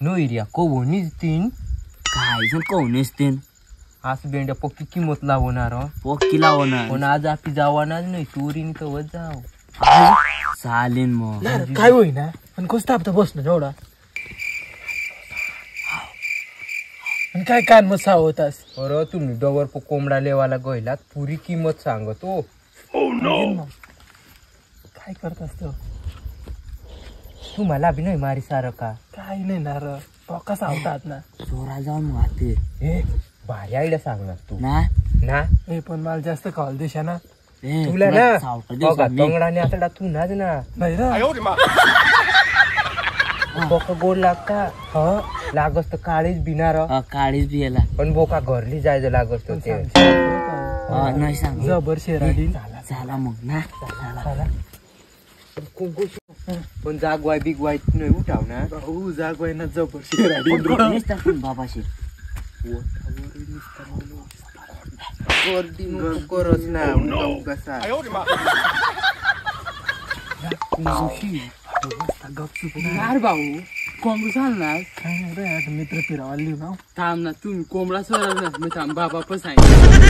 no area कोवणीच तीन काय जण कोणीच तीन आज बेंड्या पक्की किंमत लावणार पक्की लावणार पण आज आपली जावानाच नाही चोरीने तर जाव चालेल मग काय होईना पण कसं तापता बसणं एवढा आणि काय कान मग सावतास अरे तुम्ही डोवर कोंबडा लेवाला गयलात पुरी किंमत सांगतो काय करतास तो तुम्हाला बी नाही मारी सारं का काय नाही ना र पक्का सावतात ना चोरा जाऊन माते ए भारी आयडिया सांगणार तू ना ना हे पण मला जास्त खाल देशा ना तुला ना बघा तंगडाने आता तू नाच ना नाही रे बोका गोड लागता ह लागस तर काळीच बिनार काळीच बी याला पण बोका घरली जायचं लागस तर ते नाही सांग जबर शेराडी झाला मग ना पण जागवाय बिगवाय नाही उठाव ना भाऊ जागवाय ना जबर शेराडी बाबाशी करच ना कसा यार भाऊ कोंबडा चालणार काय नाही रे आता मित्र फिरावाला लिहू ना थांब ना तुम्ही कोंबडा सोडा मी थांब बाबा पण सांगितलं